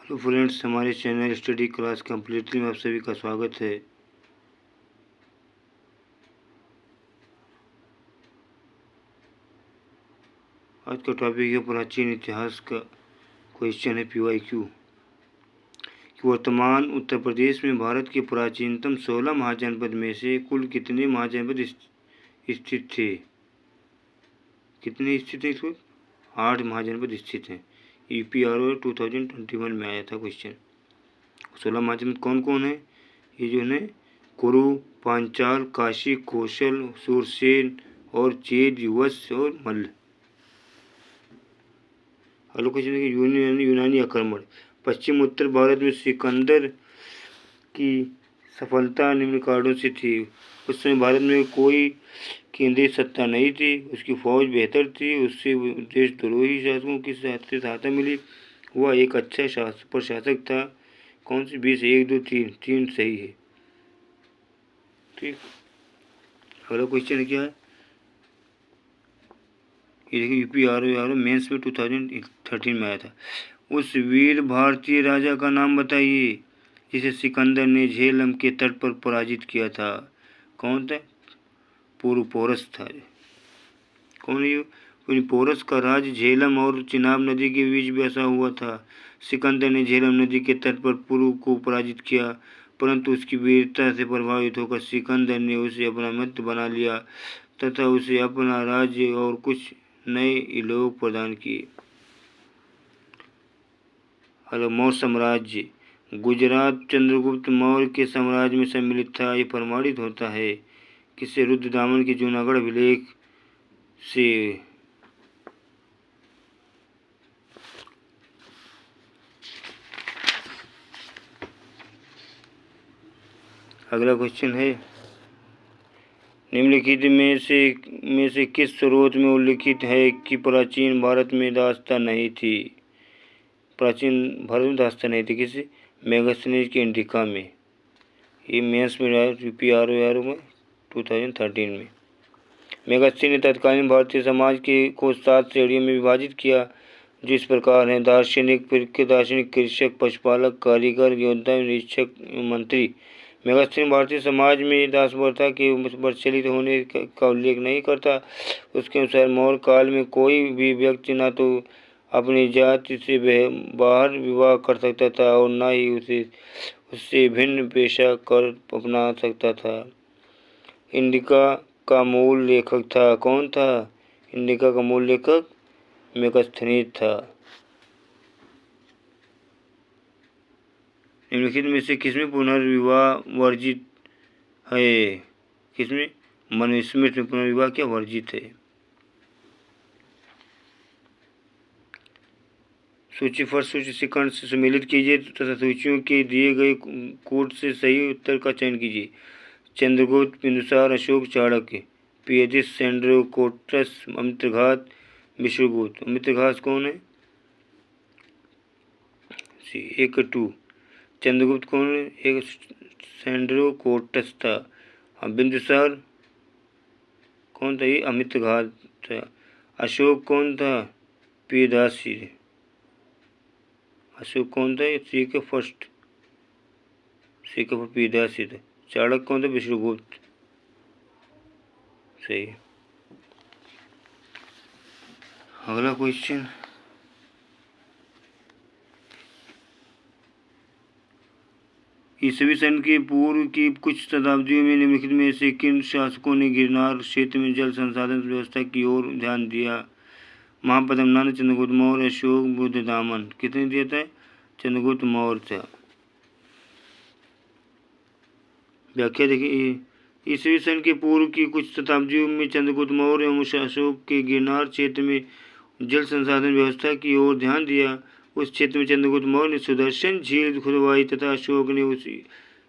Hello friends, हमारे channel study class completely में आप सभी का स्वागत है। आज का टॉपिक है प्राचीन इतिहास का क्वेश्चन है PYQ कि वर्तमान उत्तर प्रदेश में भारत के प्राचीनतम 16 महाजनपद में से कुल कितने महाजनपद स्थित थे। कितने स्थित हैं इसको? 8 महाजनपद स्थित हैं। UPRO 2021 में आया था क्वेश्चन। 16 महाजनपद कौन कौन है? ये जो है कुरु, पांचाल, काशी, कौशल, सूरसेन और चेद, युवश और मल्ल। अगला क्वेश्चन है यूनानी आक्रमण। पश्चिम उत्तर भारत में सिकंदर की सफलता निम्न कारणों से थी। उस समय भारत में कोई केंद्रीय सत्ता नहीं थी, उसकी फौज बेहतर थी, उससे देशद्रोही शासकों की सहायता मिली। वह एक अच्छा प्रशासक था। कौन सी? 20 1 2 3 3 सही है। ठीक। अगला क्वेश्चन क्या है? ये देखिए UPRO मेंस में 2013 में आया था। उस वीर भारतीय राजा का नाम बताइए जिसे सिकंदर ने झेलम के तट पर पराजित किया था। कौन था? पुरुपोरस था। कौन है? पुरुपोरस का राज झेलम और चिनाब नदी के बीच बसा हुआ था। सिकंदर ने झेलम नदी के तट पर पुरु को पराजित किया, परंतु उसकी वीरता से प्रभावित होकर सिकंदर ने उसे अपना मित्र बना लिया तथा उसे अपना राज्य और कुछ नए इलोक प्रदान किए। मौर्य साम्राज्य। गुजरात चंद्रगुप्त मौर्य के साम्राज्य में सम्मिलित था। ये प्रमाणित होता है किससे? रुद्रदामन के जूनागढ़ अभिलेख से। अगला क्वेश्चन है निम्नलिखित में से किस स्रोत में उल्लिखित है कि प्राचीन भारत में दास्तान नहीं थी? प्राचीन भारत में दास्तान नहीं थी। किसी? मेगास्थनीज के इंडिका में। ये मेंस में आया UPRO में 2013 में। मेगास्थनी ने तत्कालीन भारतीय समाज को 7 श्रेणियों में विभाजित किया, जो इस प्रकार हैं: दार्शनिक, दार्शनिक, कृषक, पशुपालक, कारीगर, योद्धा, निरीक्षक, मंत्री। मेगास्थनी भारतीय समाज में दासप्रथा के प्रचलित होने का उल्लेख नहीं करता। उसके अनुसार मौर्य काल में कोई भी व्यक्ति न तो अपनी जाति से बाहर विवाह कर सकता था और न ही उससे भिन्न पेशा कर अपना सकता था। इंडिका का मूल लेखक था। कौन था? इंडिका का मूल लेखक मेगास्थनीज था। निम्नलिखित में से किसमें पुनर्विवाह वर्जित है? किसमें? मनुस्मृति में पुनर्विवाह क्या वर्जित है? सूची फर सूची सेकंड से सम्मिलित कीजिए तथा सूचियों के दिए गए कोड से सही उत्तर का चयन कीजिए। चंद्रगुप्त, बिंदुसार, अशोक, चाणक्य, पीएदिस, सेंड्रोकोटस, अमित्रघात, विष्णुगुप्त। अमित्रघात कौन है? 1 2। चंद्रगुप्त कौन है? एक सेंड्रोकोटस था। बिंदुसार कौन था? ये अमित्रघात था। अशोक कौन था? पियदासी। अशोक कौन था? सी के फर्स्ट पियदासी था। चाणक्य कौन था? विष्णुगुप्त। सही। अगला क्वेश्चन ईसवी सन के पूर्व की कुछ शताब्दियों में निम्नलिखित में से किन शासकों ने गिरनार क्षेत्र में जल संसाधन व्यवस्था की ओर ध्यान दिया? महापद्मनाभ, चंद्रगुप्त मौर्य, अशोक, बुद्धदामन। कितने दिया था? चंद्रगुप्त मौर्य था। व्याख्या देखिए, ईसवी सन के पूर्व की कुछ शताब्दियों में चंद्रगुप्त मौर्य एवं अशोक के गिरनार क्षेत्र में जल संसाधन व्यवस्था की ओर ध्यान दिया। उस क्षेत्र में चंद्रगुप्त मौर्य ने सुदर्शन झील खुदवाई तथा अशोक ने उसी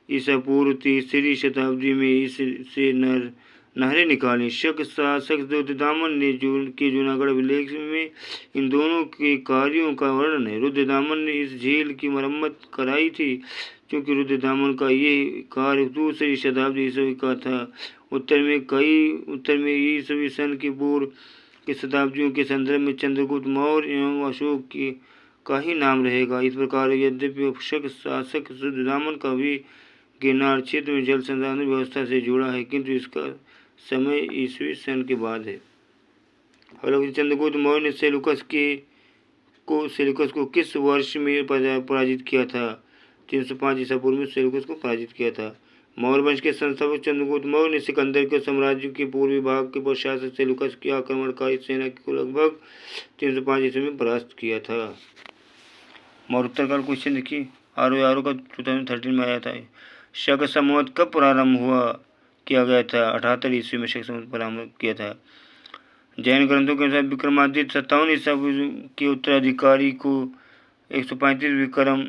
ईसा पूर्व 3री शताब्दी में इससे नहरें निकाली। शक शासक रुद्रदामन ने जूनागढ़ अभिलेख में इन दोनों के कार्यों का वर्णन है। रुद्रदामन ने इस झील की मरम्मत कराई थी, क्योंकि रुद्रदामन का ये कार्य 2री शताब्दी ईस्वी का था। उत्तर में ईसवी सन के पूर्व की शताब्दियों के संदर्भ में चंद्रगुप्त मौर्य एवं अशोक की का ही नाम रहेगा। इस प्रकार यद्यपि शक शासक रुद्रदामन का भी गिरनार क्षेत्र में जल संसाधन व्यवस्था से जुड़ा है, किंतु इसका समय ईस्वी सन के बाद है। हालांकि चंद्रगुप्त मौर्य ने सेल्यूकस को किस वर्ष में पराजित किया था? 305 ईसा पूर्व में सेल्यूकस को पराजित किया था। मौर्य वंश के संस्थापक चंद्रगुप्त मौर्य ने सिकंदर के साम्राज्य के पूर्वी भाग के प्रशासक सेल्यूकस की आक्रमणकारी सेना को लगभग 305 ईस्वी में परास्त किया था। मौर्योत्तरकाल क्वेश्चन देखिए, आरो का 2013 में आया था। शक संवत कब प्रारंभ किया गया था? 78 ईस्वी में शक संवत प्रारंभ किया था। जैन ग्रंथों के अनुसार विक्रमादित्य 57 ईसा के उत्तराधिकारी को 135 विक्रम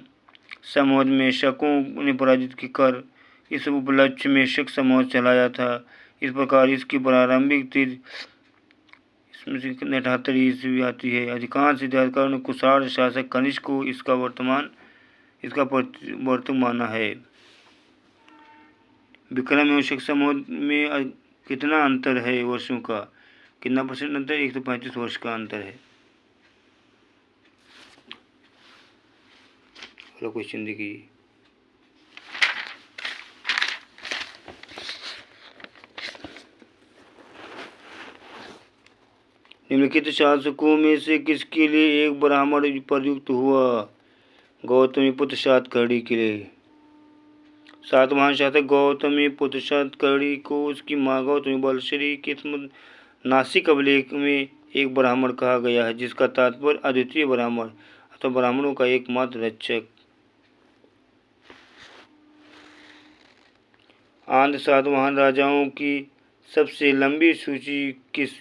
संवत में शकों ने पराजित कर इस उपलक्ष्य में शक संवत चलाया था। इस प्रकार इसकी प्रारंभिक तिथि इसमें से 78 ईस्वी आती है। अधिकांश इतिहासकारों ने कुषाण शासक कनिष्क को इसका वर्तक माना है। विक्रम एवं शक संवत में कितना अंतर है वर्षों का? कितना परसेंट अंतर? 135 वर्ष का अंतर है। अगला क्वेश्चन देखिए, निम्नलिखित शासकों में से किसके लिए एक ब्राह्मण प्रयुक्त हुआ? गौतमीपुत्र सातकर्णी के लिए। सातवाहन शासक गौतमीपुत्र सातकर्णी को उसकी माँ गौतमी बलश्री के नासिक अभिलेख में एक ब्राह्मण कहा गया है, जिसका तात्पर्य अद्वितीय ब्राह्मण अथवा ब्राह्मणों का एकमात्र रक्षक। आंध्र सातवाहन राजाओं की सबसे लंबी सूची किस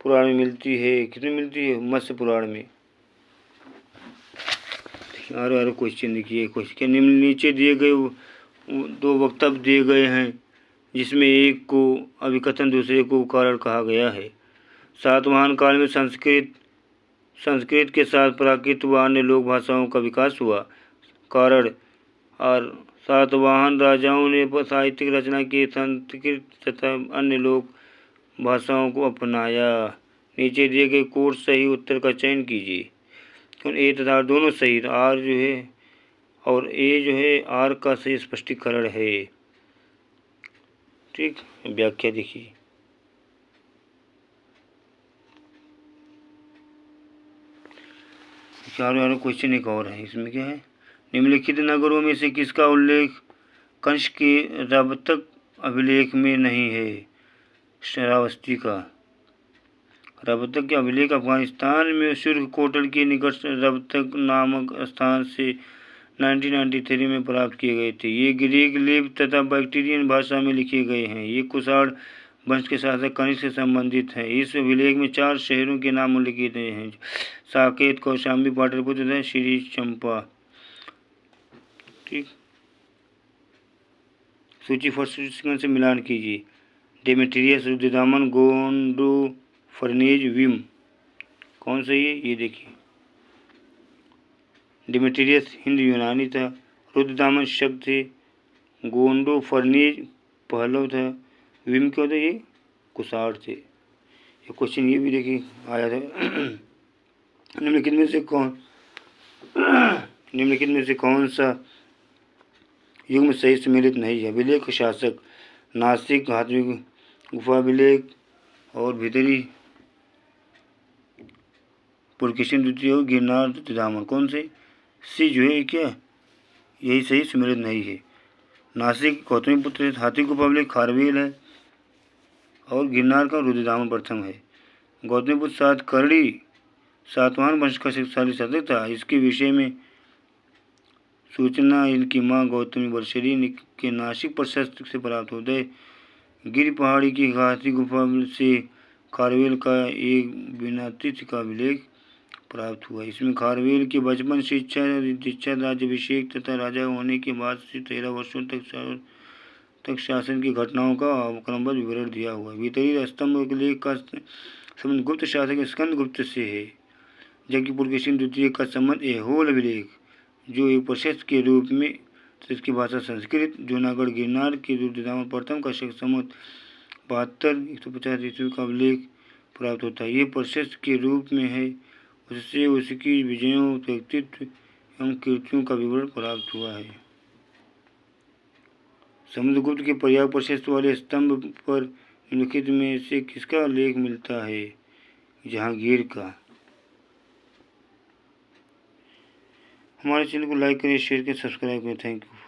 पुराण में मिलती है? किसमें मिलती है? मत्स्य पुराण में। और क्वेश्चन देखिए, क्वेश्चन नीचे दिए गए 2 वक्तव्य दिए गए हैं, जिसमें एक को अभिकथन दूसरे को कारण कहा गया है। सातवाहन काल में संस्कृत के साथ प्राकृत व अन्य लोक भाषाओं का विकास हुआ। कारण और सातवाहन राजाओं ने साहित्यिक रचना के संस्कृत तथा अन्य लोक भाषाओं को अपनाया। नीचे दिए गए कोर्स सही उत्तर का चयन कीजिए। ए तथा दोनों सही, आर जो है और ए जो है आर का सही स्पष्टीकरण है। ठीक, व्याख्या देखिए। चारों क्वेश्चन एक और है, इसमें क्या है? निम्नलिखित नगरों में से किसका उल्लेख कंस के रबतक अभिलेख में नहीं है? श्रावस्ती का। रबतक के अभिलेख अफगानिस्तान में सुर्खकोटल के निकट रबतक नामक स्थान से 1993 में प्राप्त किए गए थे। ये ग्रीक लिपि तथा बैक्टीरियन भाषा में लिखे गए हैं। ये कुषाण वंश के शासक कनिष्क से संबंधित हैं। इस अभिलेख में 4 शहरों के नाम उल्लिखित हैं: साकेत, कौशाम्बी, पाटलिपुत्र तथा श्री चंपा। ठीक, सूची फर्स्ट से मिलान कीजिए। Demetrius, Rudradaman, Gondophernes, Vima. कौन सही है? ये देखिए, डेमेट्रियस हिंद यूनानी था, रुद्रदामन शक थे, गोंडोफर्नेज पहलव था, विम क्या था? ये कुषाण थे। ये क्वेश्चन ये भी देखिए आया था। निम्नलिखित में से कौन सा युग में सही सम्मिलित नहीं है? अभिलेख शासक नासिक, हाथवी गुफा अभिलेख और भीतरी पुलकेशिन द्वितीय और गिरनार रुद्रदामन। कौन से? सी जो है क्या? यही सही सम्मिलित नहीं है। नासिक गौतमीपुत्र हाथी गुफा अभिलेख खारवेल है और गिरनार का रुद्रदामन प्रथम है। गौतमीपुत्र सातकर्णी सातवाहन वंश का शक्तिशाली शासक था। इसके विषय में सूचना इनकी माँ गौतमी बलश्री के नासिक प्रशस्त से प्राप्त होता है। गिर पहाड़ी की हाथी गुफा से खारवेल का एक विनातिथि का अभिलेख प्राप्त हुआ। इसमें खारवेल के बचपन, शिक्षा, दीक्षा, राज्याभिषेक तथा राजा होने के बाद से 13 वर्षों तक शासन की घटनाओं का क्रमबद्ध विवरण दिया हुआ है। भीतरी स्तंभ अभिलेख का संबंध गुप्त शासक स्कंदगुप्त से है, जबकि पुलकेशिन द्वितीय का संबंध ऐहोल अभिलेख, जो एक प्रशस्त के रूप में इसकी भाषा संस्कृत, जूनागढ़ गिरनार के रुद्रदामन प्रथम का शक संवत 72 150 ईस्वी का अभिलेख प्राप्त होता है। ये प्रशस्त के रूप में है उससे उसकी विजयों, व्यक्तित्व एवं कीर्तियों का विवरण प्राप्त हुआ है। समुद्रगुप्त के पर्याप्त प्रशस्त वाले स्तंभ पर निम्नलिखित में से किसका लेख मिलता है? जहांगीर का। हमारे चैनल को लाइक करें, शेयर करें, सब्सक्राइब करें। Thank you.